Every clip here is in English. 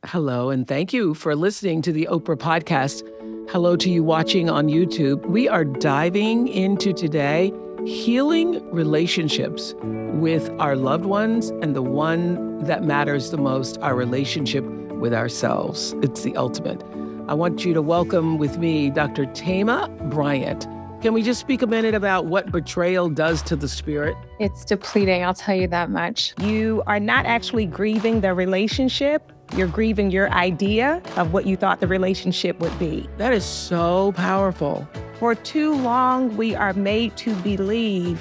Hello, and thank you for listening to the Oprah Podcast. Hello to you watching on YouTube. We are diving into today healing relationships with our loved ones and the one that matters the most, our relationship with ourselves. It's the ultimate. I want you to welcome with me Dr. Thema Bryant. Can we just speak a minute about what betrayal does to the spirit? It's depleting, I'll tell you that much. You are not actually grieving the relationship. You're grieving your idea of what you thought the relationship would be. That is so powerful. For too long, we are made to believe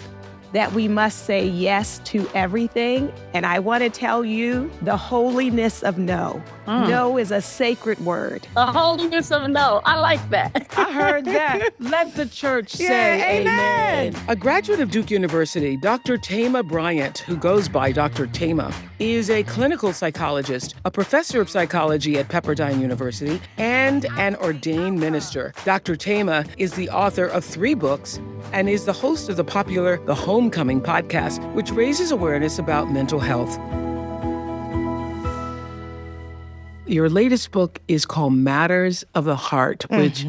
that we must say yes to everything. And I want to tell you the holiness of no. No is a sacred word. The holiness of no. I like that. I heard that. Let the church say amen. A graduate of Duke University, Dr. Thema Bryant, who goes by Dr. Thema, is a clinical psychologist, a professor of psychology at Pepperdine University, and an ordained minister. Dr. Thema is the author of 3 books and is the host of the popular The Homecoming podcast, which raises awareness about mental health. Your latest book is called Matters of the Heart, which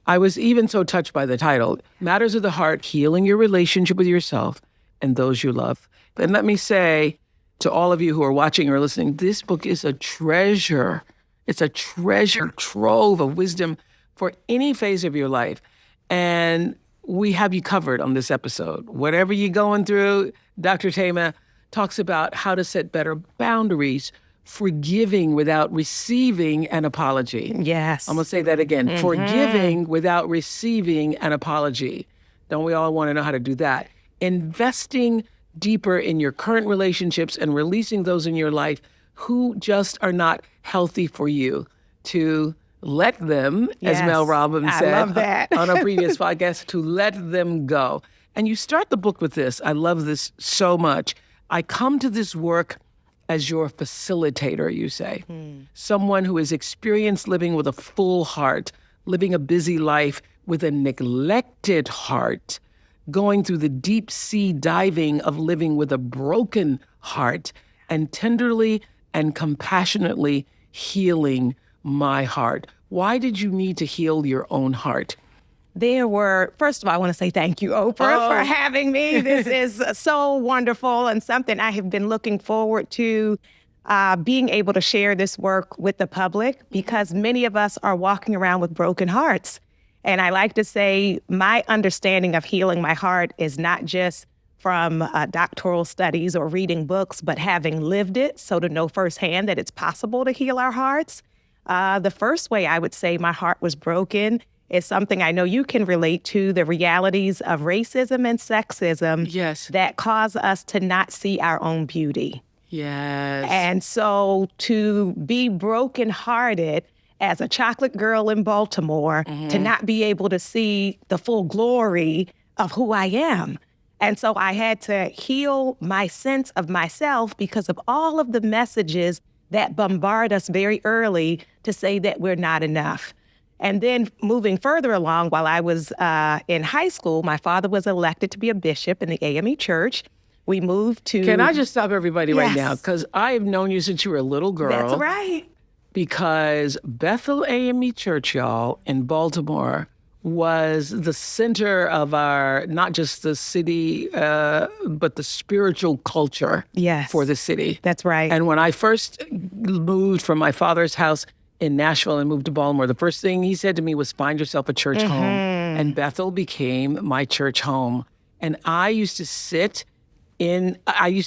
I was even so touched by the title. Matters of the Heart, Healing Your Relationship with Yourself and Those You Love. And let me say to all of you who are watching or listening, this book is a treasure. It's a treasure trove of wisdom for any phase of your life. And we have you covered on this episode. Whatever you're going through, Dr. Thema talks about how to set better boundaries, forgiving without receiving an apology. Yes. I'm going to say that again. Forgiving without receiving an apology. Don't we all want to know how to do that? Investing deeper in your current relationships and releasing those in your life who just are not healthy for you, to let them, as Mel Robbins said I love that. on a previous podcast, to let them go. And you start the book with this. I love this so much. I come to this work as your facilitator, you say. Someone who has experienced living with a full heart, living a busy life with a neglected heart, going through the deep sea diving of living with a broken heart, and tenderly and compassionately healing my heart. Why did you need to heal your own heart? First of all, I want to say thank you, Oprah, for having me. This is so wonderful and something I have been looking forward to being able to share this work with the public, because many of us are walking around with broken hearts. And I like to say my understanding of healing my heart is not just from doctoral studies or reading books, but having lived it, so to know firsthand that it's possible to heal our hearts. The first way I would say my heart was broken is something I know you can relate to, the realities of racism and sexism that cause us to not see our own beauty. Yes. And so to be brokenhearted as a chocolate girl in Baltimore, to not be able to see the full glory of who I am. And so I had to heal my sense of myself because of all of the messages that bombard us very early to say that we're not enough. And then moving further along, while I was in high school, my father was elected to be a bishop in the AME church. We moved to... Can I just stop everybody right now? Because I have known you since you were a little girl. That's right. Because Bethel AME Church, y'all, in Baltimore was the center of our, not just the city, but the spiritual culture for the city. That's right. And when I first moved from my father's house in Nashville and moved to Baltimore, the first thing he said to me was, find yourself a church home. And Bethel became my church home. And I used to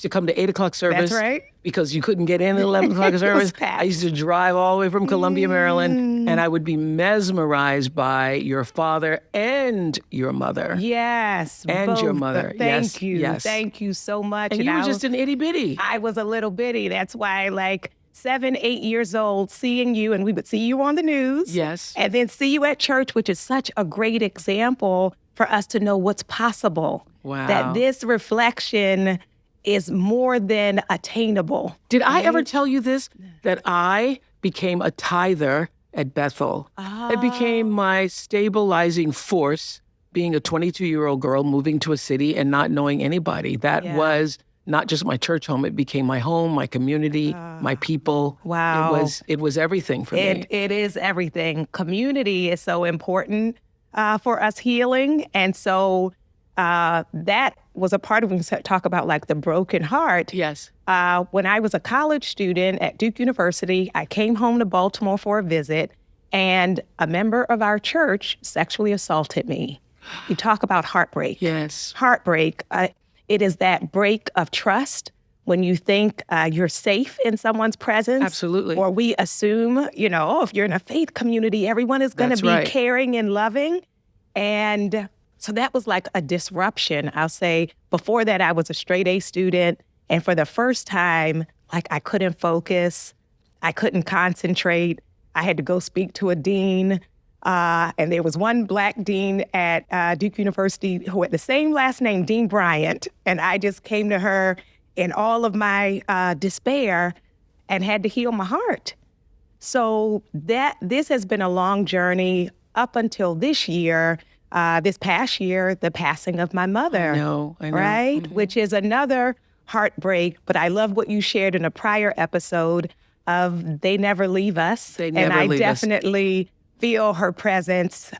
come to 8 o'clock service. That's right. Because you couldn't get in at 11 o'clock service. I used to drive all the way from Columbia, Maryland, and I would be mesmerized by your father and your mother. Yes. And both. your mother. Thank you. Yes. Thank you so much. And you were just an itty bitty. I was a little bitty. That's why, 7, 8 years old, seeing you, and we would see you on the news. Yes. And then see you at church, which is such a great example for us to know what's possible. Wow. That this reflection is more than attainable. Did I ever tell you this? That I became a tither at Bethel. It became my stabilizing force, being a 22-year-old girl moving to a city and not knowing anybody. That was not just my church home, it became my home, my community, my people. Wow. It was everything for me. It is everything. Community is so important for us healing. And so that was a part of when we talk about like the broken heart. Yes. When I was a college student at Duke University, I came home to Baltimore for a visit, and a member of our church sexually assaulted me. You talk about heartbreak. Yes. Heartbreak. It is that break of trust when you think you're safe in someone's presence. Absolutely. Or we assume, if you're in a faith community, everyone is going to be caring and loving. And so that was like a disruption. I'll say before that, I was a straight A student. And for the first time, like I couldn't focus. I couldn't concentrate. I had to go speak to a dean. And there was one Black dean at Duke University who had the same last name, Dean Bryant. And I just came to her in all of my despair and had to heal my heart. So this has been a long journey up until this year, this past year, the passing of my mother. I know. Right? Mm-hmm. Which is another heartbreak. But I love what you shared in a prior episode of they never leave us. They never leave us. And I definitely feel her presence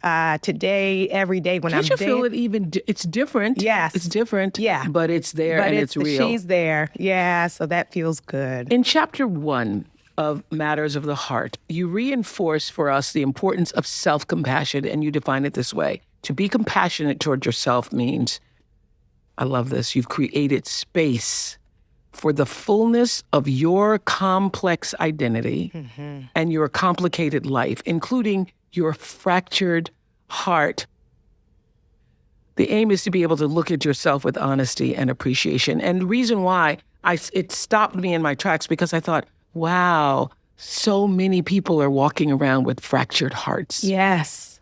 today, every day when Can't I'm you there. feel it even? It's different. Yes. It's different. Yeah. But it's there and it's real. She's there. Yeah, so that feels good. In chapter 1 of Matters of the Heart, you reinforce for us the importance of self-compassion, and you define it this way. To be compassionate toward yourself means, I love this, you've created space for the fullness of your complex identity and your complicated life, including your fractured heart. The aim is to be able to look at yourself with honesty and appreciation. And the reason why it stopped me in my tracks, because I thought, wow, so many people are walking around with fractured hearts. Yes.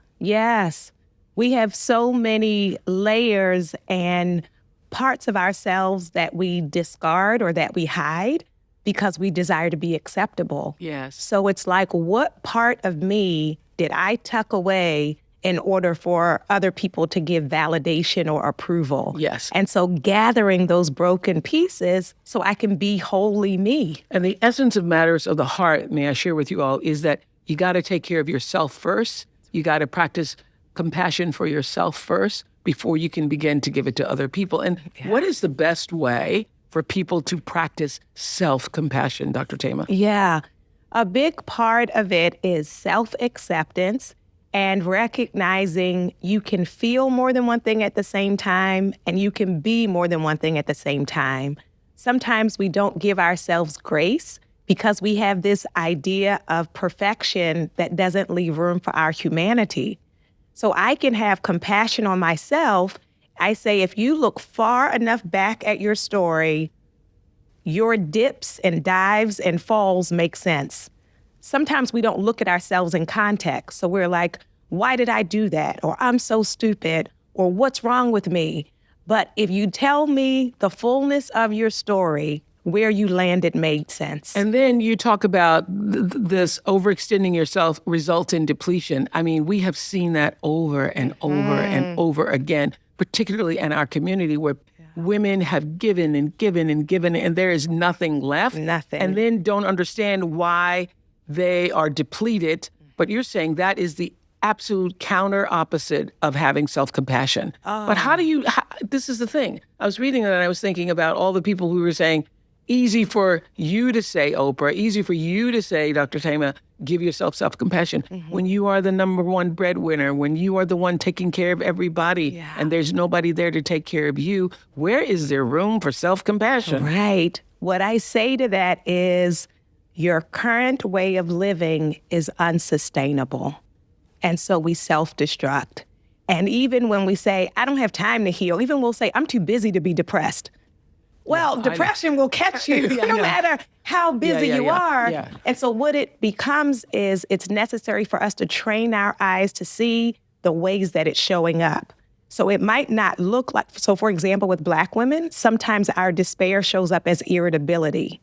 We have so many layers and parts of ourselves that we discard or that we hide because we desire to be acceptable. Yes. So it's like, what part of me did I tuck away in order for other people to give validation or approval? Yes. And so gathering those broken pieces so I can be wholly me. And the essence of Matters of the Heart, may I share with you all, is that you got to take care of yourself first. You got to practice compassion for yourself first before you can begin to give it to other people. And what is the best way for people to practice self-compassion, Dr. Thema? Yeah. A big part of it is self-acceptance and recognizing you can feel more than one thing at the same time and you can be more than one thing at the same time. Sometimes we don't give ourselves grace because we have this idea of perfection that doesn't leave room for our humanity. So I can have compassion on myself. I say, if you look far enough back at your story, your dips and dives and falls make sense. Sometimes we don't look at ourselves in context. So we're like, why did I do that? Or I'm so stupid, or what's wrong with me? But if you tell me the fullness of your story, where you landed made sense. And then you talk about this overextending yourself results in depletion. I mean, we have seen that over and over and over again, particularly in our community where women have given and given and given, and there is nothing left. Nothing. And then don't understand why they are depleted. But you're saying that is the absolute counter opposite of having self-compassion. But this is the thing. I was reading that and I was thinking about all the people who were saying, easy for you to say, Oprah, easy for you to say, Dr. Thema, give yourself self-compassion. When you are the number one breadwinner, when you are the one taking care of everybody and there's nobody there to take care of you, where is there room for self-compassion? Right. What I say to that is your current way of living is unsustainable. And so we self-destruct. And even when we say, I don't have time to heal, even we'll say, I'm too busy to be depressed. Well, depression will catch you no matter how busy you are. Yeah. And so what it becomes is it's necessary for us to train our eyes to see the ways that it's showing up. So it might not look like, so for example, with Black women, sometimes our despair shows up as irritability.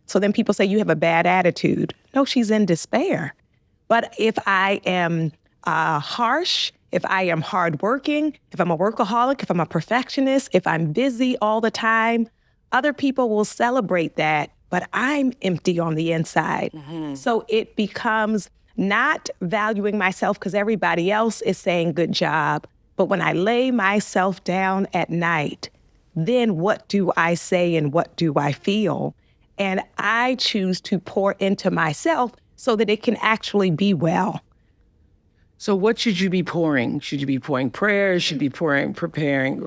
So then people say, you have a bad attitude. No, she's in despair. But if I am harsh, if I am hardworking, if I'm a workaholic, if I'm a perfectionist, if I'm busy all the time, other people will celebrate that, but I'm empty on the inside. So it becomes not valuing myself because everybody else is saying good job. But when I lay myself down at night, then what do I say and what do I feel? And I choose to pour into myself so that it can actually be well. So what should you be pouring? Should you be pouring prayers? Should you be preparing,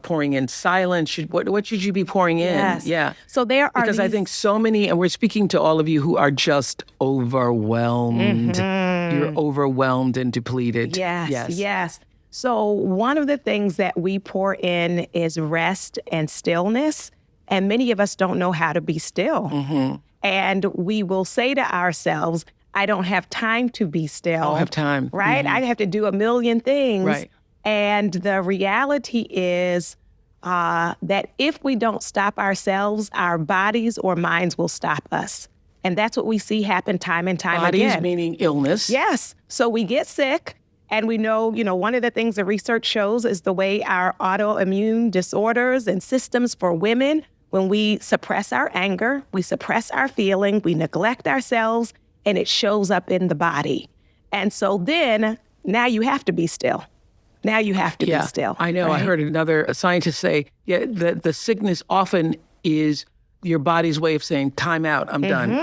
pouring in silence? What should you be pouring in? Yes. Yeah. So there are Because I think so many, and we're speaking to all of you who are just overwhelmed. You're overwhelmed and depleted. Yes. So one of the things that we pour in is rest and stillness. And many of us don't know how to be still. And we will say to ourselves, I don't have time to be still. I don't have time. Right? I have to do a million things. Right. And the reality is that if we don't stop ourselves, our bodies or minds will stop us. And that's what we see happen time and time again. Bodies meaning illness. Yes. So we get sick. And we know, one of the things the research shows is the way our autoimmune disorders and systems for women, when we suppress our anger, we suppress our feeling, we neglect ourselves, and it shows up in the body. And so then, now you have to be still. Now you have to be still. I know. Right? I heard another scientist say, the sickness often is your body's way of saying, time out, I'm done.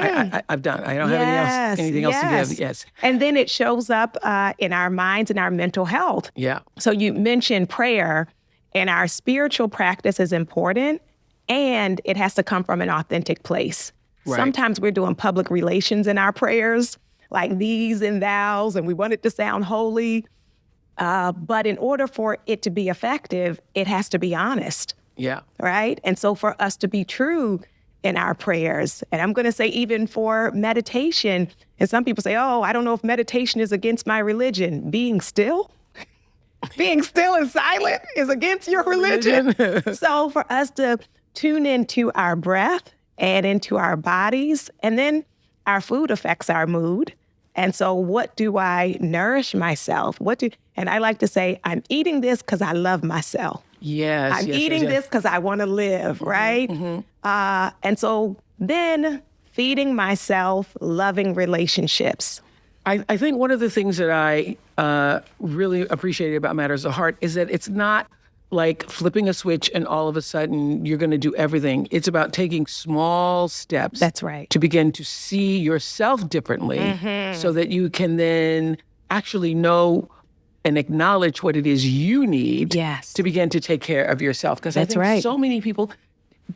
I've done. I don't have anything else to give. Yes. And then it shows up in our minds and our mental health. Yeah. So you mentioned prayer, and our spiritual practice is important, and it has to come from an authentic place. Right. Sometimes we're doing public relations in our prayers, like these and thous, and we want it to sound holy. But in order for it to be effective, it has to be honest. Yeah. Right? And so for us to be true in our prayers, and I'm going to say even for meditation, and some people say, I don't know if meditation is against my religion. Being still and silent is against your religion. So for us to tune into our breath and into our bodies, and then our food affects our mood. And so what do I nourish myself? And I like to say, I'm eating this because I love myself. Yes. I'm eating this because I want to live, right? And so then feeding myself loving relationships. I think one of the things that I really appreciated about Matters of the Heart is that it's not like flipping a switch and all of a sudden you're going to do everything. It's about taking small steps. That's right. To begin to see yourself differently so that you can then actually know and acknowledge what it is you need to begin to take care of yourself. Because I think so many people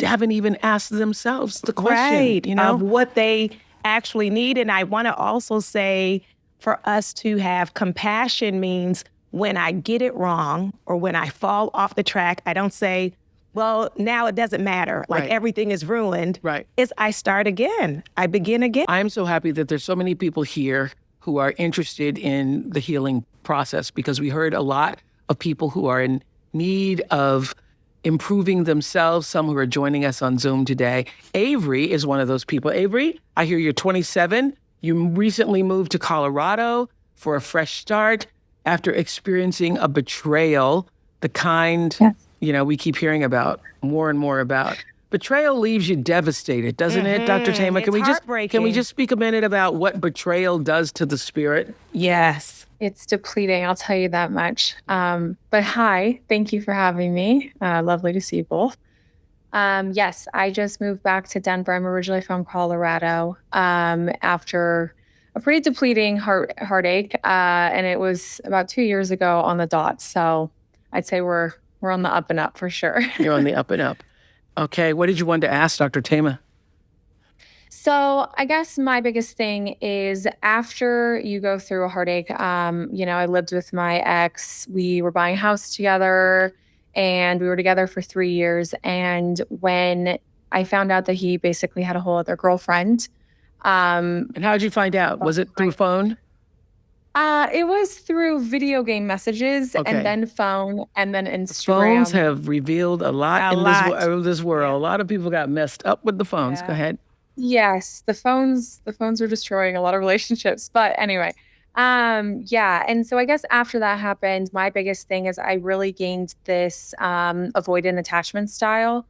haven't even asked themselves the question, of what they actually need. And I want to also say for us to have compassion means when I get it wrong or when I fall off the track, I don't say, well, now it doesn't matter. Like everything is ruined. Right. It's I start again. I begin again. I'm so happy that there's so many people here who are interested in the healing process, because we heard a lot of people who are in need of improving themselves, some who are joining us on Zoom today. Averee is one of those people. Averee, I hear you're 27. You recently moved to Colorado for a fresh start after experiencing a betrayal, the kind, we keep hearing about, more and more about. Betrayal leaves you devastated, doesn't it, Dr. Thema? Can we just speak a minute about what betrayal does to the spirit? Yes. It's depleting, I'll tell you that much. But hi, thank you for having me. Lovely to see you both. Yes, I just moved back to Denver. I'm originally from Colorado after a pretty depleting heartache. And it was about 2 years ago on the dot. So I'd say we're on the up and up for sure. You're on the up and up. Okay, what did you want to ask Dr. Thema? So I guess my biggest thing is after you go through a heartache, I lived with my ex. We were buying a house together and we were together for 3 years. And when I found out that he basically had a whole other girlfriend. And how did you find out? Was it through phone? It was through video game messages and then phone and then Instagram. Phones have revealed a lot in this world. A lot of people got messed up with the phones. Go ahead. Yes, the phones are destroying a lot of relationships. But anyway, and so I guess after that happened, my biggest thing is I really gained this avoidant attachment style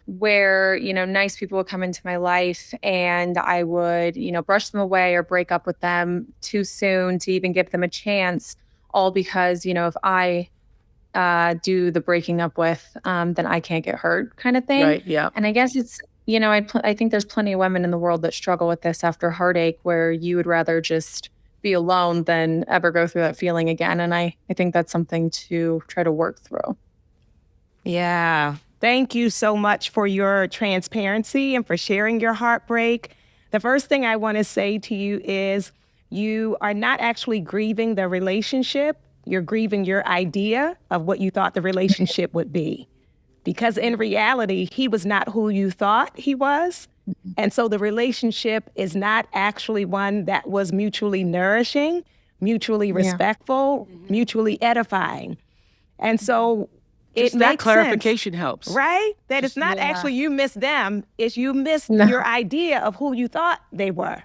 where, nice people would come into my life and I would, brush them away or break up with them too soon to even give them a chance, all because, if I do the breaking up with, then I can't get hurt kind of thing. Right, yeah. And I guess it's, I think there's plenty of women in the world that struggle with this after heartache, where you would rather just be alone than ever go through that feeling again. And I think that's something to try to work through. Yeah. Thank you so much for your transparency and for sharing your heartbreak. The first thing I want to say to you is you are not actually grieving the relationship. You're grieving your idea of what you thought the relationship would be. Because in reality, he was not who you thought he was. And so the relationship is not actually one that was mutually nourishing, mutually respectful, mutually edifying. And so it that makes clarification sense, helps. right? That it's not actually you miss them, it's you miss your idea of who you thought they were,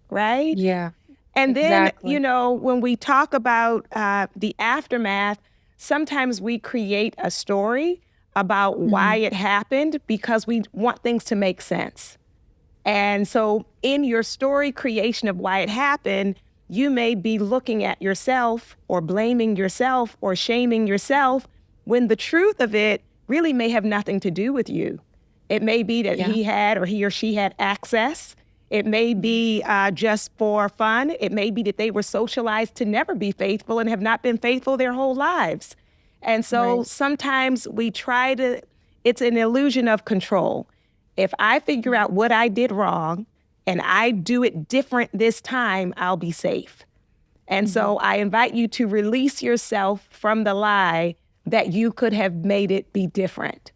right? Yeah. And then, when we talk about the aftermath, sometimes we create a story about why it happened because we want things to make sense. And so in your story creation of why it happened, you may be looking at yourself or blaming yourself or shaming yourself when the truth of it really may have nothing to do with you. It may be that he had or he or she had access. It may be just for fun. It may be that they were socialized to never be faithful and have not been faithful their whole lives. And so sometimes we it's an illusion of control. If I figure out what I did wrong and I do it different this time, I'll be safe. And so I invite you to release yourself from the lie that you could have made it be different.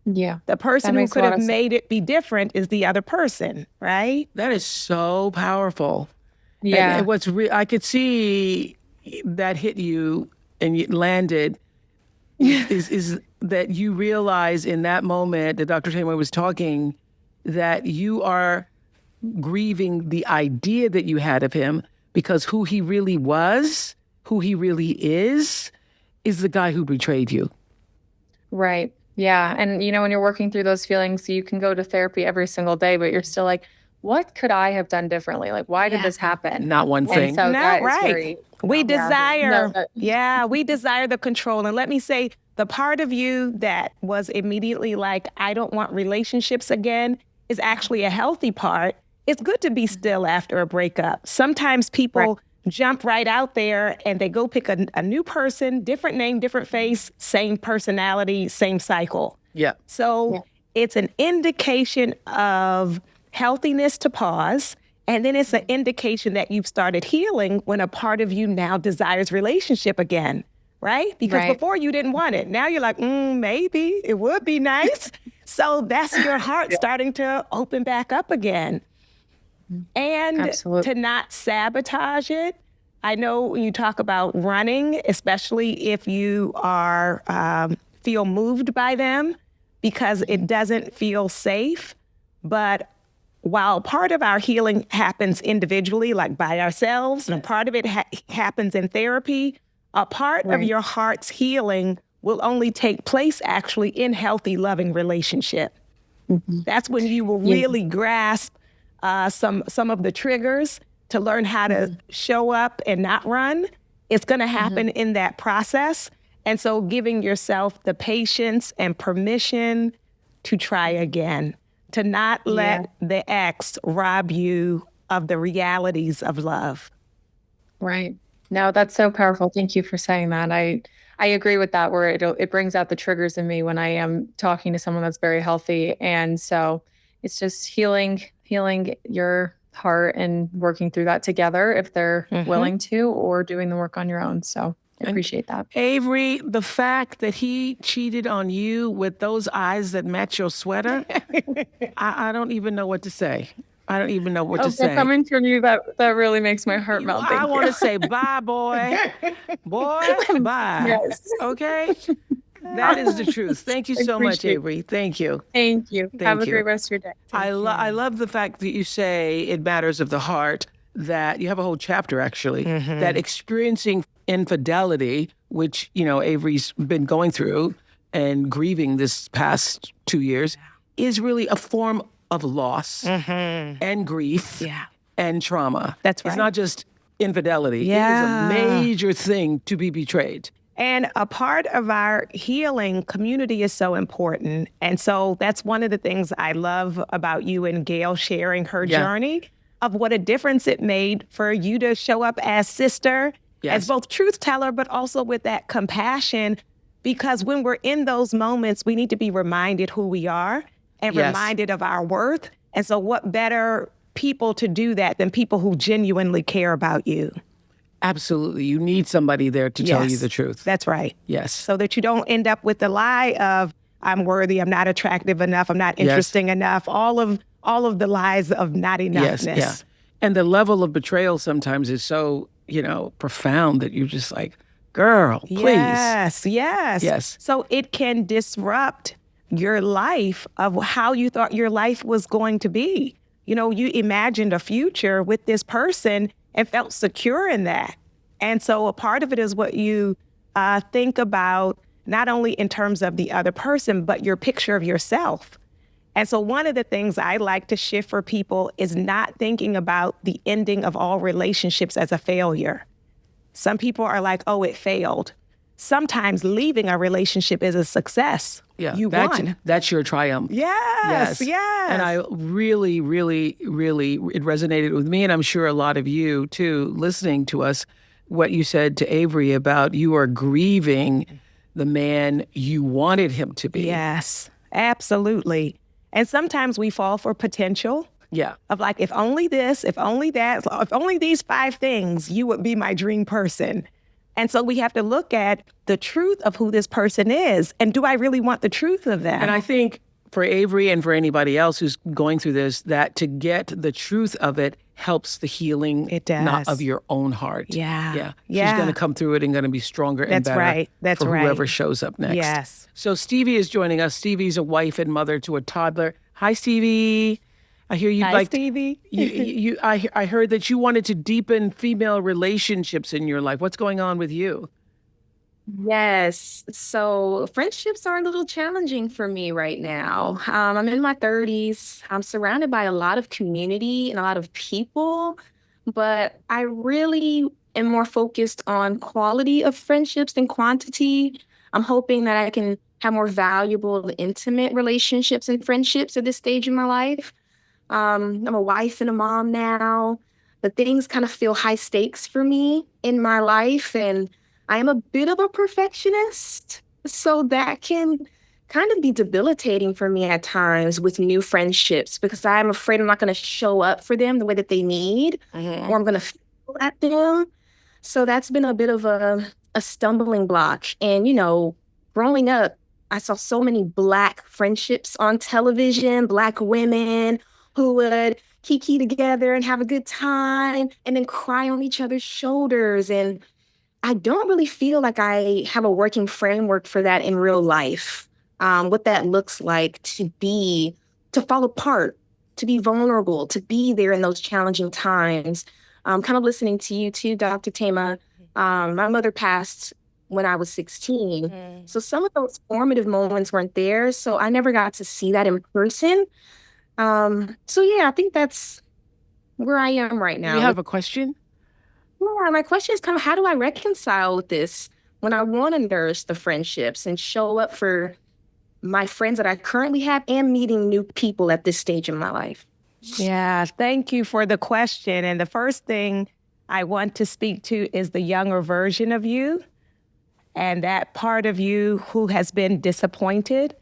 Yeah. The person who could have made it be different is the other person, right? That is so powerful. Yeah. And what's I could see that hit you and you landed is that you realize in that moment that Dr. Thema was talking that you are grieving the idea that you had of him because who he really was, who he really is the guy who betrayed you. Right. Yeah. And, when you're working through those feelings, you can go to therapy every single day, but you're still like, what could I have done differently? Like, why did this happen? Not one thing. And so we desire, we desire the control. And let me say, the part of you that was immediately like, I don't want relationships again, is actually a healthy part. It's good to be still after a breakup. Sometimes people jump right out there and they go pick a new person, different name, different face, same personality, same cycle. Yeah. So it's an indication of healthiness to pause. And then it's an indication that you've started healing when a part of you now desires relationship again, right? Because before you didn't want it. Now you're like, maybe it would be nice. So that's your heart starting to open back up again. And to not sabotage it. I know when you talk about running, especially if you are feel moved by them because it doesn't feel safe. But while part of our healing happens individually, like by ourselves, and part of it happens in therapy, a part of your heart's healing will only take place actually in healthy, loving relationship. That's when you will really grasp some of the triggers to learn how to show up and not run. It's going to happen in that process. And so giving yourself the patience and permission to try again, to not let the ex rob you of the realities of love. Right. No, that's so powerful. Thank you for saying that. I agree with that, where it brings out the triggers in me when I am talking to someone that's very healthy. And so it's just healing your heart and working through that together if they're willing to, or doing the work on your own. So I appreciate that. Averee, the fact that he cheated on you with those eyes that match your sweater, I don't even know what to say. I don't even know what to say. Coming from you, that really makes my heart melt. I want to say bye, boy. Boy, bye. Yes. Okay? That is the truth. Thank you so much, Averee. Thank you. Thank you. Have a great rest of your day. I love the fact that you say it matters of the heart, that you have a whole chapter, actually, that experiencing infidelity, which, Averee's been going through, and grieving this past 2 years is really a form of loss and grief and trauma. That's right. It's not just infidelity. Yeah. It is a major thing to be betrayed. And a part of our healing, community is so important. And so that's one of the things I love about you and Gail sharing her journey of what a difference it made for you to show up as sister, as both truth teller, but also with that compassion. Because when we're in those moments, we need to be reminded who we are and reminded of our worth. And so what better people to do that than people who genuinely care about you? Absolutely. You need somebody there to tell you the truth. That's right. Yes. So that you don't end up with the lie of, I'm worthy, I'm not attractive enough, I'm not interesting enough, all of the lies of not enoughness. Yes, yeah. And the level of betrayal sometimes is so, profound that you're just like, girl, please. Yes. So it can disrupt your life of how you thought your life was going to be. You imagined a future with this person and felt secure in that. And so a part of it is what you think about, not only in terms of the other person, but your picture of yourself. And so one of the things I like to shift for people is not thinking about the ending of all relationships as a failure. Some people are like, oh, it failed. Sometimes leaving a relationship is a success. Yeah, you won. That's your triumph. Yes. And I really, really, really, it resonated with me, and I'm sure a lot of you too, listening to us, what you said to Averee about you are grieving the man you wanted him to be. Yes, absolutely. And sometimes we fall for potential. Yeah. Of like, if only this, if only that, if only these 5 things, you would be my dream person. And so we have to look at the truth of who this person is. And do I really want the truth of them? And I think for Averee and for anybody else who's going through this, that to get the truth of it helps the healing not of your own heart. Yeah. She's going to come through it and going to be stronger and better That's for right. whoever shows up next. Yes. So Stevi is joining us. Stevi's a wife and mother to a toddler. Hi, Stevi. I hear you Hi, Stevi. I heard that you wanted to deepen female relationships in your life. What's going on with you? Yes. So friendships are a little challenging for me right now. I'm in my 30s. I'm surrounded by a lot of community and a lot of people, but I really am more focused on quality of friendships than quantity. I'm hoping that I can have more valuable, intimate relationships and friendships at this stage in my life. I'm a wife and a mom now, but things kind of feel high stakes for me in my life, and I am a bit of a perfectionist, so that can kind of be debilitating for me at times with new friendships because I'm afraid I'm not going to show up for them the way that they need, or I'm going to feel at them. So that's been a bit of a stumbling block. And, growing up, I saw so many Black friendships on television, Black women who would kiki together and have a good time and then cry on each other's shoulders. And I don't really feel like I have a working framework for that in real life. What that looks like to fall apart, to be vulnerable, to be there in those challenging times. Kind of listening to you too, Dr. Thema. My mother passed when I was 16. So some of those formative moments weren't there. So I never got to see that in person. I think that's where I am right now. You have a question? Yeah, my question is kind of how do I reconcile with this when I want to nourish the friendships and show up for my friends that I currently have and meeting new people at this stage in my life? Yeah, thank you for the question. And the first thing I want to speak to is the younger version of you and that part of you who has been disappointed,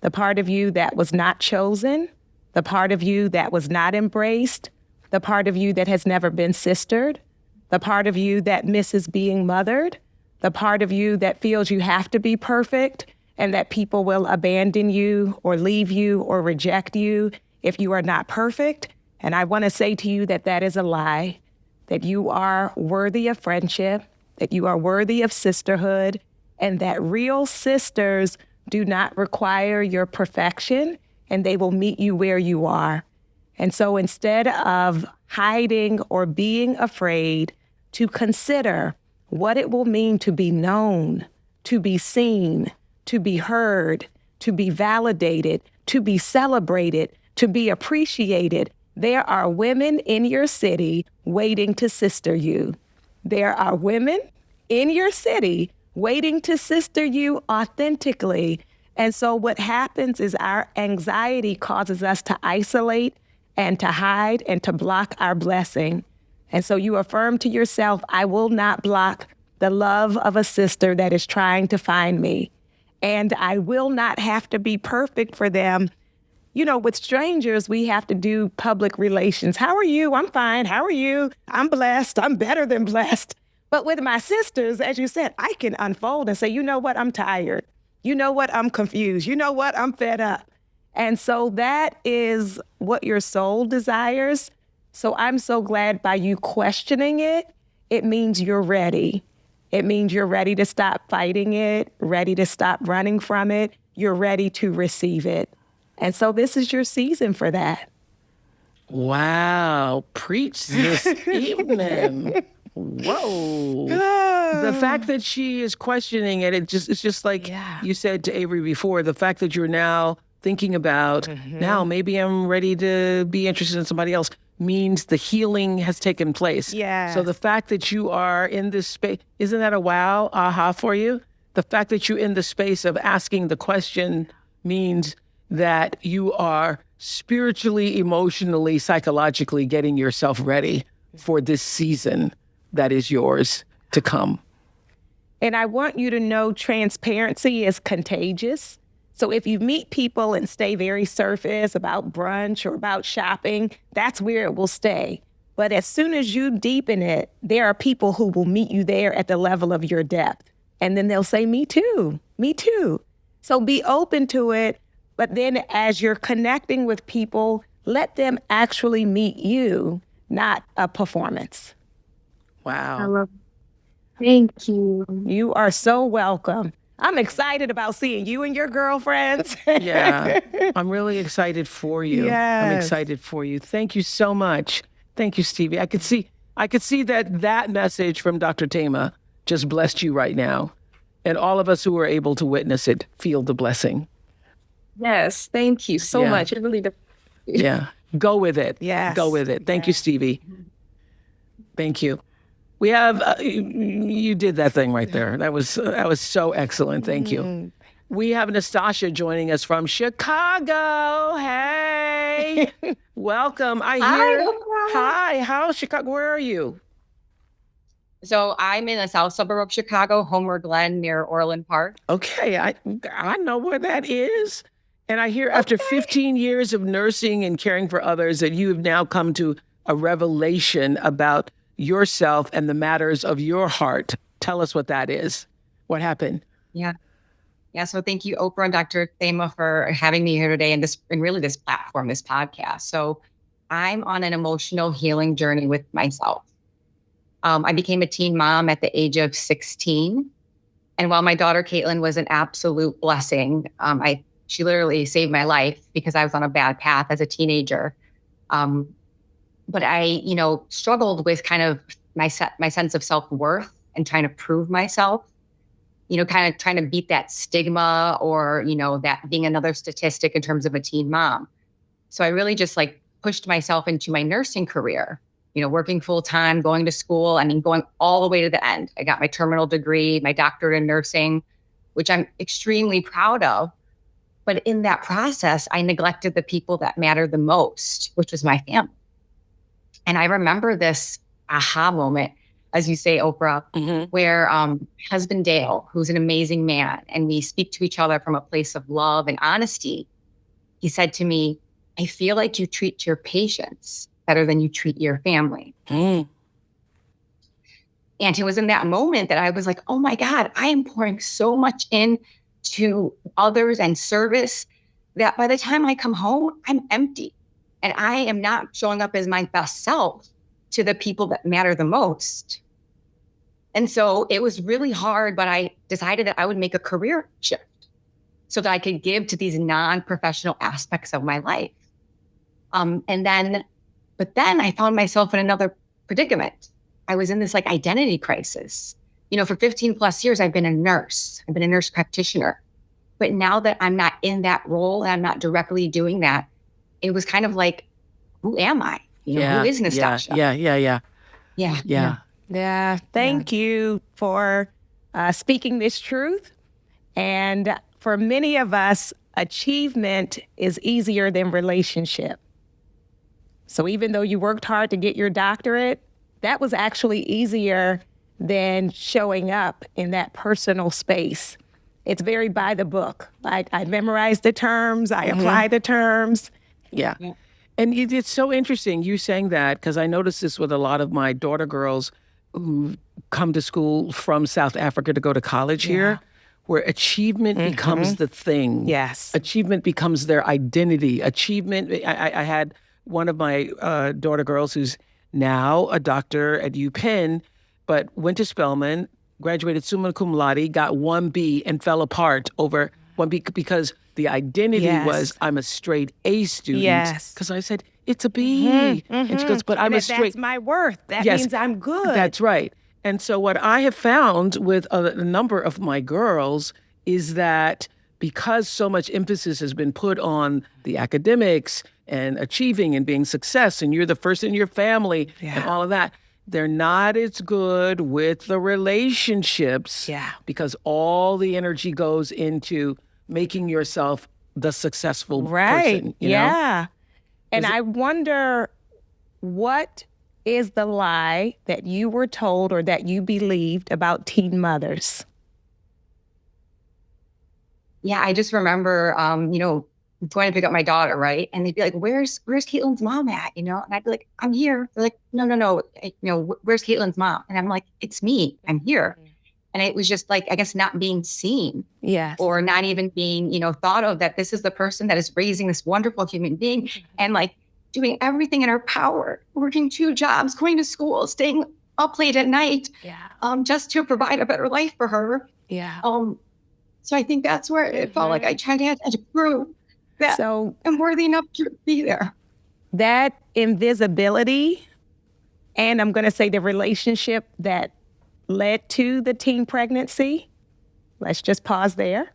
the part of you that was not chosen, the part of you that was not embraced, the part of you that has never been sistered, the part of you that misses being mothered, the part of you that feels you have to be perfect and that people will abandon you or leave you or reject you if you are not perfect. And I want to say to you that that is a lie, that you are worthy of friendship, that you are worthy of sisterhood, and that real sisters do not require your perfection, and they will meet you where you are. And so instead of hiding or being afraid, to consider what it will mean to be known, to be seen, to be heard, to be validated, to be celebrated, to be appreciated, there are women in your city waiting to sister you. There are women in your city waiting to sister you authentically. And so what happens is our anxiety causes us to isolate and to hide and to block our blessing. And so you affirm to yourself, I will not block the love of a sister that is trying to find me. And I will not have to be perfect for them. You know, with strangers, we have to do public relations. How are you? I'm fine. How are you? I'm blessed. I'm better than blessed. But with my sisters, as you said, I can unfold and say, you know what? I'm tired. You know what? I'm confused. You know what? I'm fed up. And so that is what your soul desires. So I'm so glad by you questioning it, it means you're ready. It means you're ready to stop fighting it, ready to stop running from it. You're ready to receive it. And so this is your season for that. Wow. Preach this evening. Whoa. The fact that she is questioning it, it's just like you said to Averee before, the fact that you're now thinking about, now maybe I'm ready to be interested in somebody else, means the healing has taken place. Yeah. So the fact that you are in this space, isn't that a wow, aha for you? The fact that you're in the space of asking the question means that you are spiritually, emotionally, psychologically getting yourself ready for this season that is yours to come. And I want you to know transparency is contagious. So if you meet people and stay very surface about brunch or about shopping, that's where it will stay. But as soon as you deepen it, there are people who will meet you there at the level of your depth. And then they'll say, me too, me too. So be open to it. But then as you're connecting with people, let them actually meet you, not a performance. Wow. I love it. Thank you. You are so welcome. I'm excited about seeing you and your girlfriends. Yeah, I'm really excited for you. Yes. I'm excited for you. Thank you so much. Thank you, Stevi. I could see that message from Dr. Thema just blessed you right now. And all of us who are able to witness it feel the blessing. Yes, thank you so much. It really Yeah. Go with it. Yes. Go with it. Thank you, Stevi. Thank you. We have, you did that thing right there. That was so excellent. Thank you. We have Nastassja joining us from Chicago. Hey, welcome. Hi, how's Chicago? Where are you? So I'm in a south suburb of Chicago, Homer Glen near Orland Park. Okay, I know where that is. And I hear after 15 years of nursing and caring for others that you have now come to a revelation about yourself and the matters of your heart. Tell us what that is. What happened? Yeah. So thank you, Oprah and Dr. Thema, for having me here today and really this platform, this podcast. So I'm on an emotional healing journey with myself. I became a teen mom at the age of 16. And while my daughter, Caitlin, was an absolute blessing, she literally saved my life because I was on a bad path as a teenager. But I, struggled with kind of my sense of self-worth and trying to prove myself, kind of trying to beat that stigma or, that being another statistic in terms of a teen mom. So I really just pushed myself into my nursing career, working full time, going to school, going all the way to the end. I got my terminal degree, my doctorate in nursing, which I'm extremely proud of. But in that process, I neglected the people that mattered the most, which was my family. And I remember this aha moment, as you say, Oprah, where husband Dale, who's an amazing man, and we speak to each other from a place of love and honesty, he said to me, I feel like you treat your patients better than you treat your family. And it was in that moment that I was like, oh my God, I am pouring so much into others and service that by the time I come home, I'm empty. And I am not showing up as my best self to the people that matter the most. And so it was really hard, but I decided that I would make a career shift so that I could give to these non-professional aspects of my life. But then I found myself in another predicament. I was in this identity crisis. For 15 plus years, I've been a nurse. I've been a nurse practitioner. But now that I'm not in that role and I'm not directly doing that, it was kind of like, who am I? Who is Nastassja? Yeah. Yeah. Thank you for speaking this truth. And for many of us, achievement is easier than relationship. So even though you worked hard to get your doctorate, that was actually easier than showing up in that personal space. It's very by the book. I memorized the terms, I apply the terms. Yeah. And it's so interesting you saying that, because I noticed this with a lot of my daughter girls who come to school from South Africa to go to college here, where achievement becomes the thing. Yes. Achievement becomes their identity. Achievement, I had one of my daughter girls who's now a doctor at UPenn, but went to Spelman, graduated summa cum laude, got 1B and fell apart over 1B because the identity was, I'm a straight A student. Yes. Because I said, it's a B. And she goes, but I'm a straight. That's my worth. That means I'm good. That's right. And so what I have found with a number of my girls is that because so much emphasis has been put on the academics and achieving and being success, and you're the first in your family and all of that, they're not as good with the relationships because all the energy goes into making yourself the successful person. You know? And I wonder, what is the lie that you were told or that you believed about teen mothers? Yeah, I just remember, going to pick up my daughter, right? And they'd be like, where's Caitlin's mom at? And I'd be like, I'm here. They're like, no. Where's Caitlin's mom? And I'm like, it's me. I'm here. And it was just like, I guess, not being seen. Yes. Or not even being, thought of that this is the person that is raising this wonderful human being and like doing everything in her power, working 2 jobs, going to school, staying up late at night, just to provide a better life for her. Yeah. So I think that's where it felt like I tried to prove that I'm worthy enough to be there. That invisibility, and I'm going to say the relationship that led to the teen pregnancy. Let's just pause there.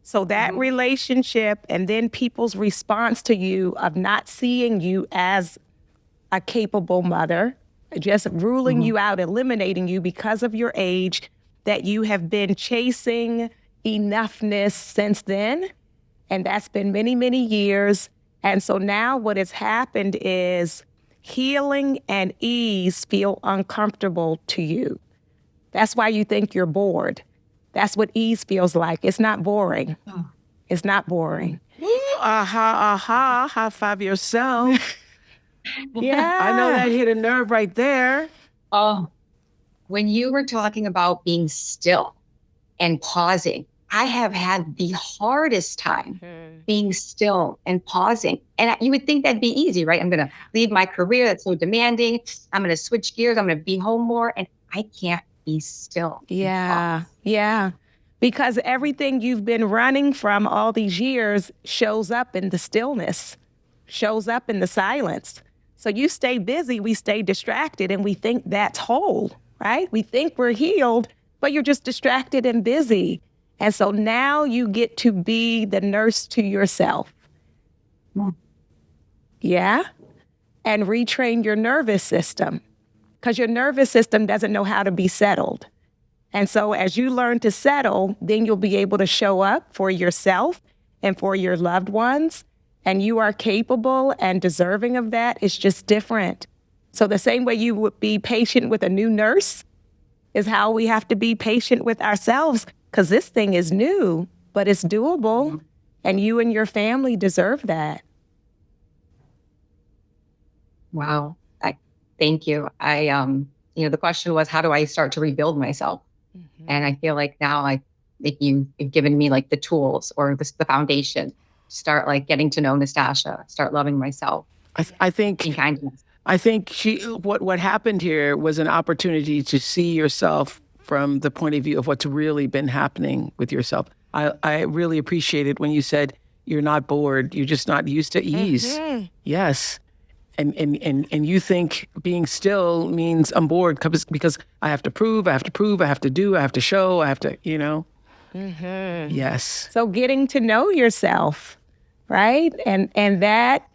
So that relationship, and then people's response to you of not seeing you as a capable mother, just ruling you out, eliminating you because of your age, that you have been chasing enoughness since then. And that's been many, many years. And so now what has happened is healing and ease feel uncomfortable to you. That's why you think you're bored. That's what ease feels like. It's not boring. It's not boring. Ooh, high five yourself. Yeah. I know that hit a nerve right there. Oh, when you were talking about being still and pausing, I have had the hardest time being still and pausing. And you would think that'd be easy, right? I'm going to leave my career that's so demanding. I'm going to switch gears. I'm going to be home more. And I can't be still. Yeah. Because everything you've been running from all these years shows up in the stillness, shows up in the silence. So you stay busy, we stay distracted, and we think that's whole, right? We think we're healed, but you're just distracted and busy. And so now you get to be the nurse to yourself. Yeah? And retrain your nervous system, because your nervous system doesn't know how to be settled. And so as you learn to settle, then you'll be able to show up for yourself and for your loved ones. And you are capable and deserving of that. It's just different. So the same way you would be patient with a new nurse is how we have to be patient with ourselves, because this thing is new, but it's doable. And you and your family deserve that. Wow. Thank you. The question was, how do I start to rebuild myself? And I feel like now you've given me like the tools or the foundation. Start like getting to know Nastassja, start loving myself. I think kindness. I think what happened here was an opportunity to see yourself from the point of view of what's really been happening with yourself. I really appreciated when you said you're not bored, you're just not used to ease. Yes. And you think being still means I'm bored because I have to prove, I have to do, I have to show, I have to, Yes. So getting to know yourself, right? And that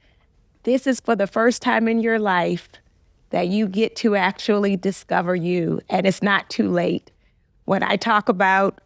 this is for the first time in your life that you get to actually discover you, and it's not too late. When I talk about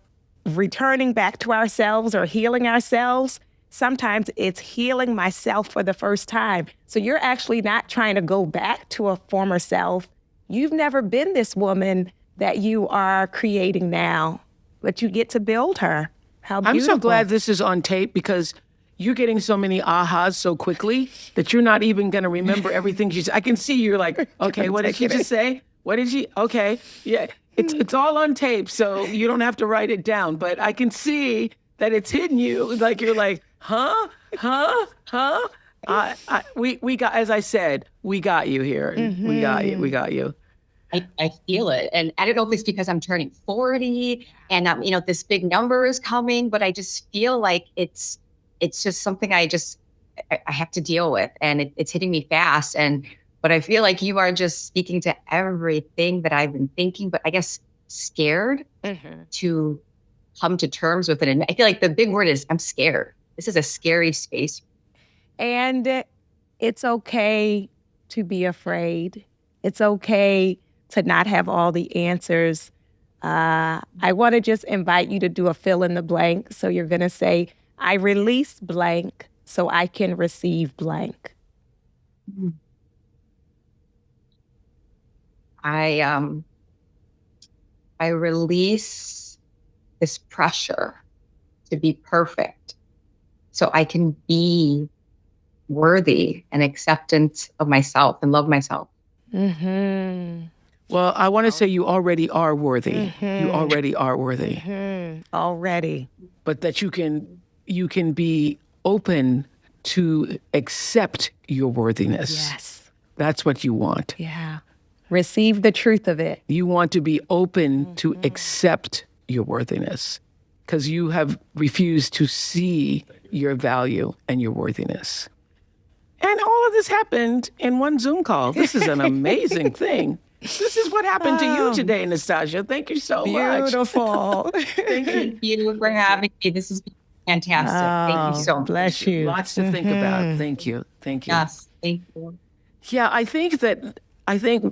returning back to ourselves or healing ourselves, sometimes it's healing myself for the first time. So you're actually not trying to go back to a former self. You've never been this woman that you are creating now, but you get to build her. How beautiful. I'm so glad this is on tape because you're getting so many ahas so quickly that you're not even going to remember everything she said. I can see you're like, okay, what did she just say? What did she? Okay, yeah. It's all on tape, so you don't have to write it down. But I can see that it's hitting you. Like you're like, huh? We got, as I said, we got you here. We got you. We got you. I feel it. And I don't know if it's because I'm turning 40 and this big number is coming, but I just feel like it's just something I have to deal with, and it's hitting me fast. But I feel like you are just speaking to everything that I've been thinking, but I guess scared to come to terms with it. And I feel like the big word is I'm scared. This is a scary space. And it's okay to be afraid. It's okay to not have all the answers. I want to just invite you to do a fill in the blank. So you're going to say, I release blank so I can receive blank. I release this pressure to be perfect so I can be worthy and acceptant of myself and love myself. Well, I want to say you already are worthy. You already are worthy. Already. But that you can be open to accept your worthiness. Yes. That's what you want. Yeah. Receive the truth of it. You want to be open to accept your worthiness because you have refused to see your value and your worthiness. And all of this happened in one Zoom call. This is an amazing thing. This is what happened to you today, Nastassja. Thank you so much. Beautiful. Thank you for having me. This has been fantastic. Thank you so much. Bless you. Lots to think about. Thank you. Thank you. Yes, thank you. Yeah, I think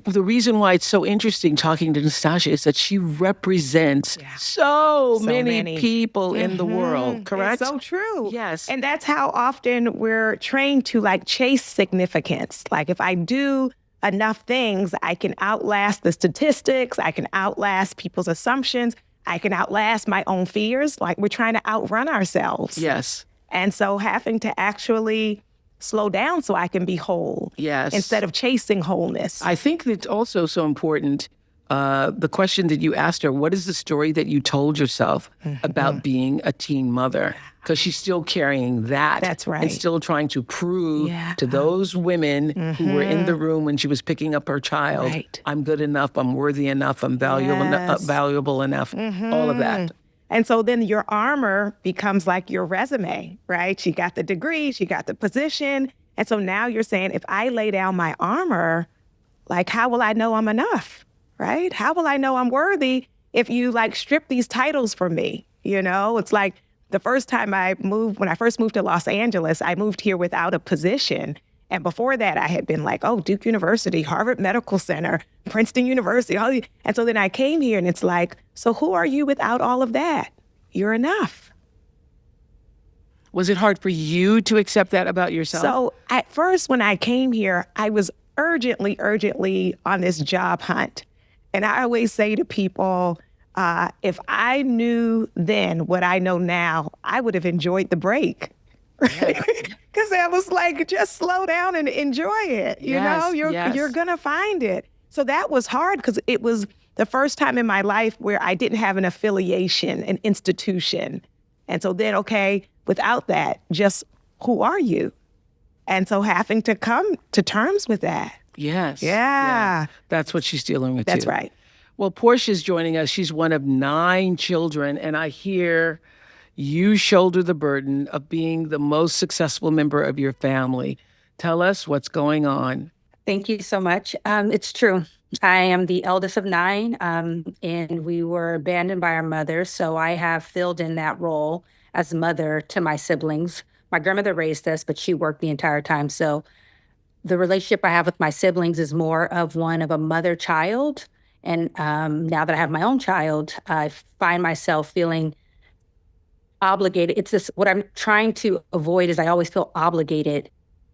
the reason why it's so interesting talking to Nastassja is that she represents so many people in the world, correct? It's so true. Yes. And that's how often we're trained to chase significance. Like if I do enough things, I can outlast the statistics, I can outlast people's assumptions, I can outlast my own fears. Like we're trying to outrun ourselves. Yes. And so having to actually slow down so I can be whole. Yes. Instead of chasing wholeness. I think it's also so important, the question that you asked her, what is the story that you told yourself about being a teen mother? Because she's still carrying that. That's right. And still trying to prove to those women who were in the room when she was picking up her child, I'm good enough, I'm worthy enough, I'm valuable enough, all of that. And so then your armor becomes like your resume, right? She got the degree, she got the position. And so now you're saying, if I lay down my armor, how will I know I'm enough, right? How will I know I'm worthy if you strip these titles from me? It's like the first time when I first moved to Los Angeles, I moved here without a position. And before that, I had been Duke University, Harvard Medical Center, Princeton University. And so then I came here and it's so who are you without all of that? You're enough. Was it hard for you to accept that about yourself? So at first, when I came here, I was urgently on this job hunt. And I always say to people, if I knew then what I know now, I would have enjoyed the break. Because I was just slow down and enjoy it. You're going to find it. So that was hard because it was the first time in my life where I didn't have an affiliation, an institution. And so then, without that, just who are you? And so having to come to terms with that. Yes. Yeah. That's what she's dealing with That's too. right. Well, Porche is joining us. She's one of 9 children, and I hear you shoulder the burden of being the most successful member of your family. Tell us what's going on. Thank you so much. It's true. I am the eldest of 9, and we were abandoned by our mother. So I have filled in that role as mother to my siblings. My grandmother raised us, but she worked the entire time. So the relationship I have with my siblings is more of one of a mother-child. And now that I have my own child, I find myself feeling obligated. It's this, what I'm trying to avoid is I always feel obligated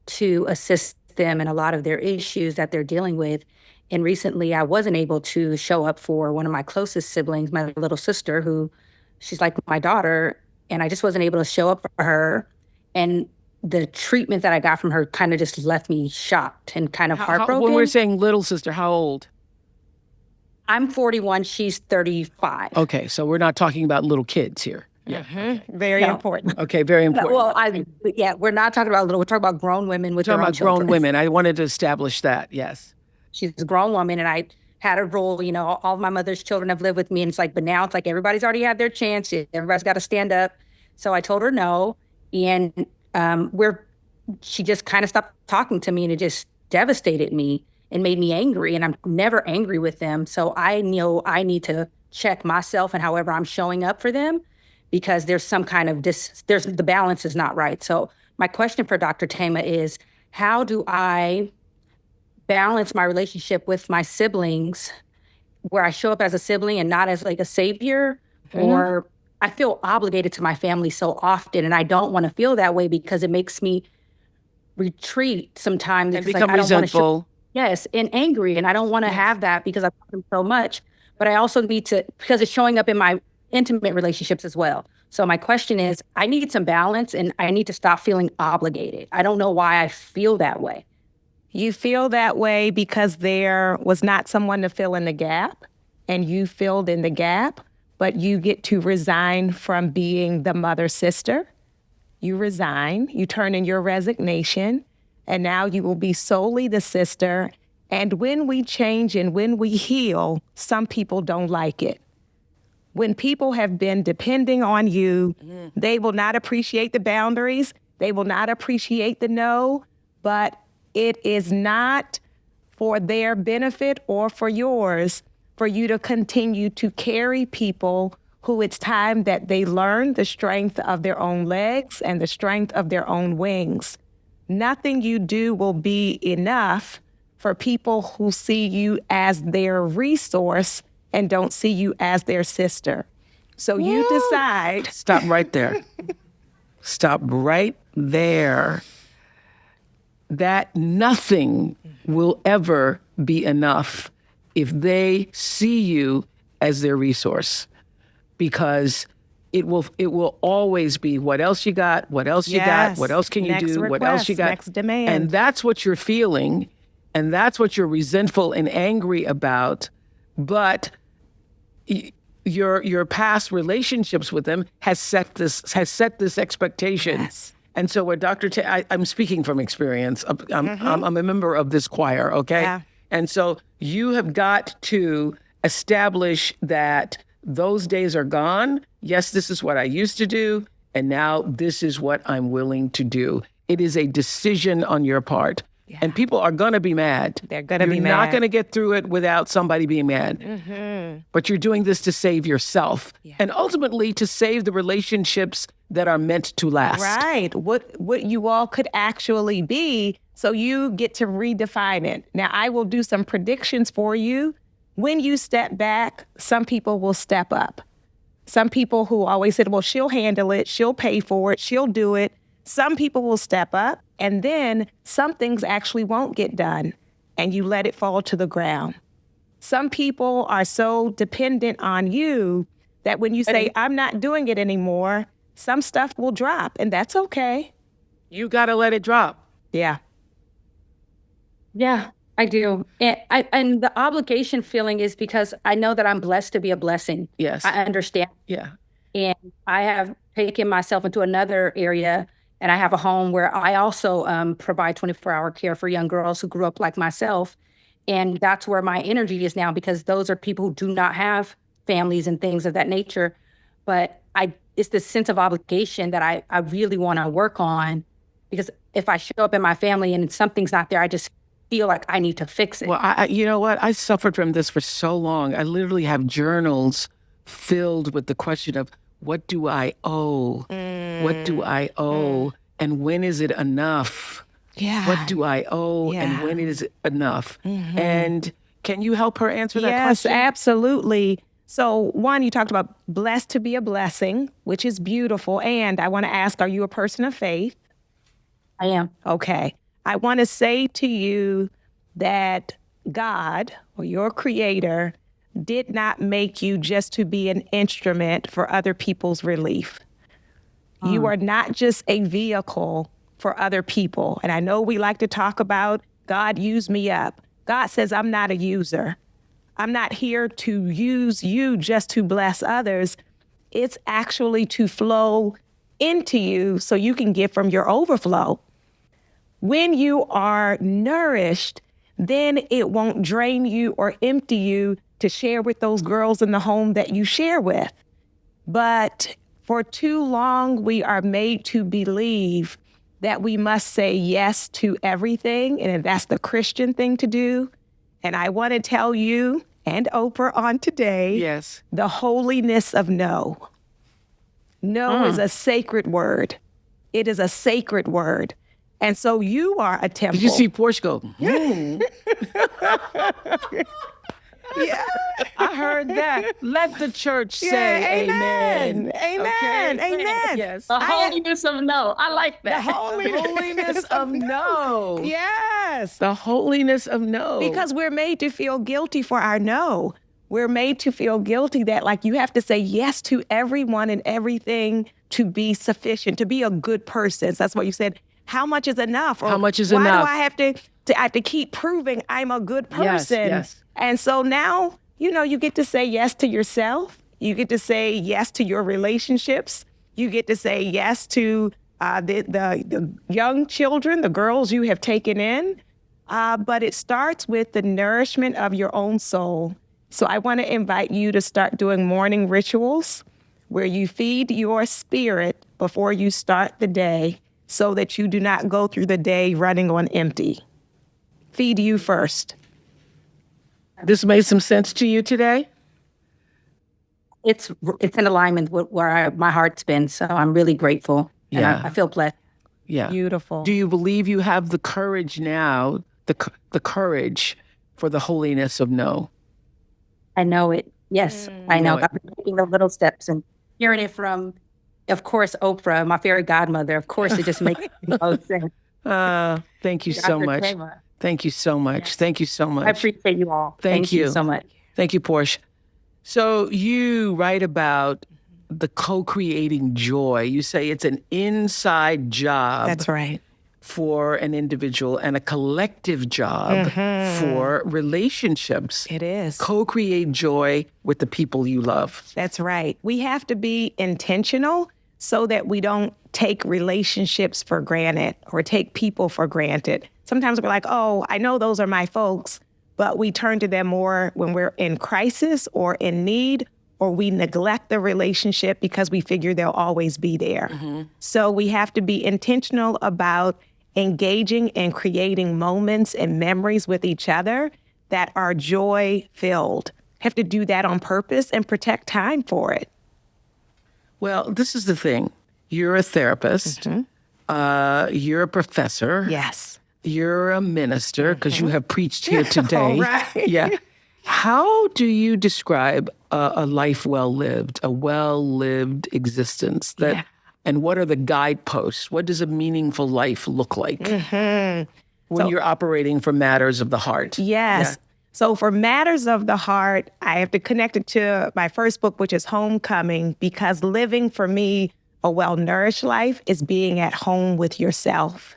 to assist them in a lot of their issues that they're dealing with. And recently I wasn't able to show up for one of my closest siblings, my little sister, who she's like my daughter. And I just wasn't able to show up for her. And the treatment that I got from her kind of just left me shocked and kind of heartbroken. When we're saying little sister, how old? I'm 41, she's 35. Okay, so we're not talking about little kids here. Yeah. Okay. Very important. Okay, very important. Well, we're not talking about little, we're talking about grown women with their own children. Grown women. I wanted to establish that, yes. She's a grown woman, and I had a role, all of my mother's children have lived with me, and it's like, but now it's like everybody's already had their chance. Everybody's got to stand up. So I told her no, and she just kind of stopped talking to me, and it just devastated me and made me angry, and I'm never angry with them. So I know I need to check myself and however I'm showing up for them, because there's some kind of the balance is not right. So my question for Dr. Thema is, how do I balance my relationship with my siblings where I show up as a sibling and not as like a savior? Or I feel obligated to my family so often, and I don't want to feel that way because it makes me retreat sometimes. And become resentful. Yes, and angry, and I don't want to have that because I've done so much. But I also need to, because it's showing up in my intimate relationships as well. So my question is, I need some balance, and I need to stop feeling obligated. I don't know why I feel that way. You feel that way because there was not someone to fill in the gap, and you filled in the gap, but you get to resign from being the mother sister. You resign, you turn in your resignation, and now you will be solely the sister. And when we change and when we heal, some people don't like it. When people have been depending on you, they will not appreciate the boundaries. They will not appreciate the no, but it is not for their benefit or for yours for you to continue to carry people who it's time that they learn the strength of their own legs and the strength of their own wings. Nothing you do will be enough for people who see you as their resource and don't see you as their sister. So you decide. Stop right there. Stop right there. That nothing will ever be enough if they see you as their resource, because it will always be, what else you got? What else you got? What else can you do? Request, what else you got? next demand. And that's what you're feeling, and that's what you're resentful and angry about. But your past relationships with them has set this expectation. Yes. And so what I'm speaking from experience. I'm a member of this choir, okay? Yeah. And so you have got to establish that those days are gone. Yes, this is what I used to do, and now this is what I'm willing to do. It is a decision on your part. Yeah. And people are going to be mad. They're going to be mad. You're not going to get through it without somebody being mad. But you're doing this to save yourself, and ultimately to save the relationships that are meant to last. Right. What you all could actually be, so you get to redefine it. Now, I will do some predictions for you. When you step back, some people will step up. Some people who always said, well, she'll handle it, she'll pay for it, she'll do it. Some people will step up, and then some things actually won't get done, and you let it fall to the ground. Some people are so dependent on you that when you say, I'm not doing it anymore, some stuff will drop, and that's okay. You got to let it drop. Yeah. Yeah, I do. And the obligation feeling is because I know that I'm blessed to be a blessing. Yes. I understand. Yeah. And I have taken myself into another area, and I have a home where I also provide 24-hour care for young girls who grew up like myself. And that's where my energy is now, because those are people who do not have families and things of that nature. But it's this sense of obligation that I really want to work on, because if I show up in my family and something's not there, feel like I need to fix it. Well, you know what? I suffered from this for so long. I literally have journals filled with the question of, what do I owe? What do I owe? And when is it enough? Yeah. What do I owe? Yeah. And when is it enough? And can you help her answer that Yes, question? absolutely. So one, you talked about blessed to be a blessing, which is beautiful. And I want to ask, are you a person of faith? I am. Okay. I want to say to you that God, or your creator, did not make you just to be an instrument for other people's relief. You are not just a vehicle for other people. And I know we like to talk about God use me up. God says, I'm not a user. I'm not here to use you just to bless others. It's actually to flow into you so you can give from your overflow. When you are nourished, then it won't drain you or empty you to share with those girls in the home that you share with. But for too long, we are made to believe that we must say yes to everything, and that's the Christian thing to do. And I want to tell you and Oprah on today, Yes. the holiness of no. No is a sacred word. It is a sacred word. And so you are a temple. Did you see Porche go? Yeah. I heard that. Let the church say amen. Amen. Okay? Amen. Yes. The holiness of no. I like that. The holiness of no. Yes. The holiness of no. Because we're made to feel guilty for our no. We're made to feel guilty that, like, you have to say yes to everyone and everything to be sufficient, to be a good person. So that's what you said. How much is enough? Or How much is why enough? Why do I have to keep proving I'm a good Yes, person? yes. And so now, you get to say yes to yourself. You get to say yes to your relationships. You get to say yes to the young children, the girls you have taken in. But it starts with the nourishment of your own soul. So I want to invite you to start doing morning rituals where you feed your spirit before you start the day so that you do not go through the day running on empty. Feed you first. This made some sense to you today? It's in alignment with where my heart's been. So I'm really grateful. And Yeah. I feel blessed. Yeah. Beautiful. Do you believe you have the courage now, the courage for the holiness of no? I know it. Yes, I know. know it. I've been taking the little steps and hearing it from, of course, Oprah, my fairy godmother. Of course, it just makes the most sense. Thank you so Dr. much. Thema. Thank you so much. Thank you so much. I appreciate you all. Thank you. so much. Thank you, Porche. So you write about the co-creating joy. You say it's an inside job That's right. for an individual and a collective job for relationships. It is. Co-create joy with the people you love. That's right. We have to be intentional so that we don't take relationships for granted or take people for granted. Sometimes we're like, oh, I know those are my folks, but we turn to them more when we're in crisis or in need, or we neglect the relationship because we figure they'll always be there. So we have to be intentional about engaging and creating moments and memories with each other that are joy-filled. Have to do that on purpose and protect time for it. Well, this is the thing. You're a therapist. You're a professor. Yes. You're a minister because you have preached here today. All right. Yeah. How do you describe a life well lived, a well lived existence? And what are the guideposts? What does a meaningful life look like when you're operating for matters of the heart? Yes. Yeah. So for matters of the heart, I have to connect it to my first book, which is Homecoming, because living for me a well-nourished life is being at home with yourself,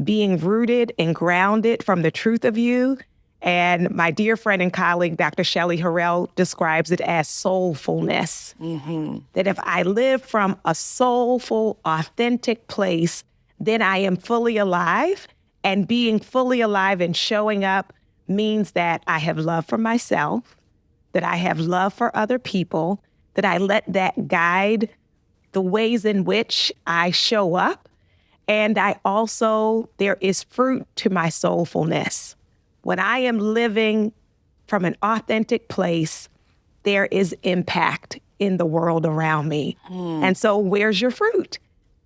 being rooted and grounded from the truth of you. And my dear friend and colleague, Dr. Shelley Harrell, describes it as soulfulness. That if I live from a soulful, authentic place, then I am fully alive. And being fully alive and showing up means that I have love for myself, that I have love for other people, that I let that guide the ways in which I show up. And I also, there is fruit to my soulfulness. When I am living from an authentic place, there is impact in the world around me. And so where's your fruit,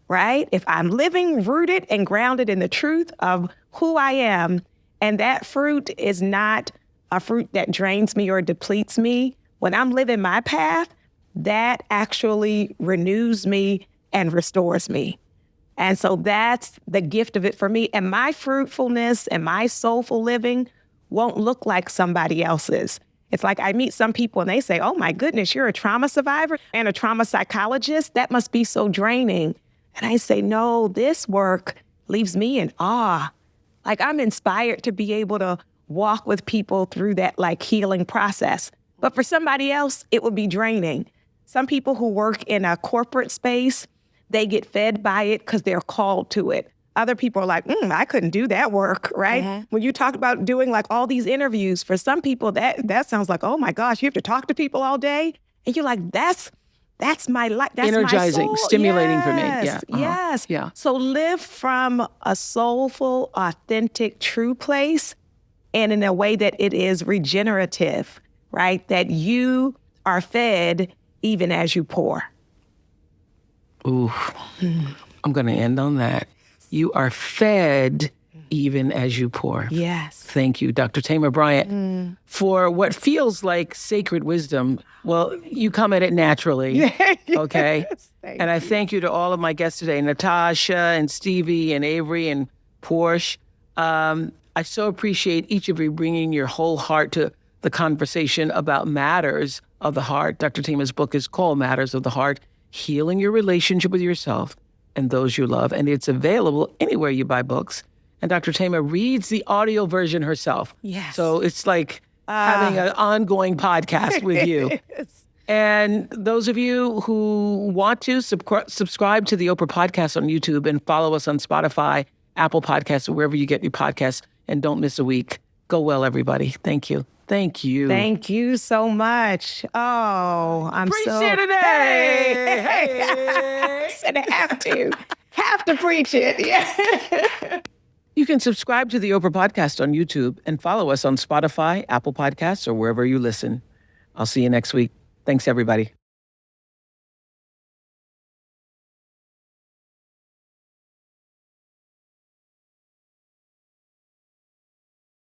right? If I'm living rooted and grounded in the truth of who I am, and that fruit is not a fruit that drains me or depletes me, when I'm living my path, that actually renews me and restores me. And so that's the gift of it for me. And my fruitfulness and my soulful living won't look like somebody else's. It's like I meet some people and they say, oh my goodness, you're a trauma survivor and a trauma psychologist? That must be so draining. And I say, no, this work leaves me in awe. Like I'm inspired to be able to walk with people through that like healing process. But for somebody else, it would be draining. Some people who work in a corporate space, they get fed by it because they're called to it. Other people are like, I couldn't do that work, right? Mm-hmm. When you talk about doing like all these interviews, for some people that sounds like, oh my gosh, you have to talk to people all day. And you're like, that's my life. That's energizing, my soul. stimulating for me. Yeah. Yes. Yeah. So live from a soulful, authentic, true place and in a way that it is regenerative, right? That you are fed even as you pour. Ooh, I'm going to end on that. You are fed even as you pour. Yes. Thank you, Dr. Thema Bryant, for what feels like sacred wisdom. Well, you come at it naturally, okay? And I thank you to all of my guests today, Nastassja and Stevi and Averee and Porche. I so appreciate each of you bringing your whole heart to the conversation about matters of the heart. Dr. Thema's book is called Matters of the Heart, Healing Your Relationship with Yourself and Those You Love. And it's available anywhere you buy books. And Dr. Thema reads the audio version herself. Yes. So it's like having an ongoing podcast with you. And those of you who want to subscribe to the Oprah Podcast on YouTube and follow us on Spotify, Apple Podcasts, or wherever you get your podcasts, and don't miss a week. Go well, everybody. Thank you. Thank you. Thank you so much. Oh, I'm Preach so... it today. Hey. And I have to preach it. Yeah. You can subscribe to the Oprah Podcast on YouTube and follow us on Spotify, Apple Podcasts, or wherever you listen. I'll see you next week. Thanks, everybody.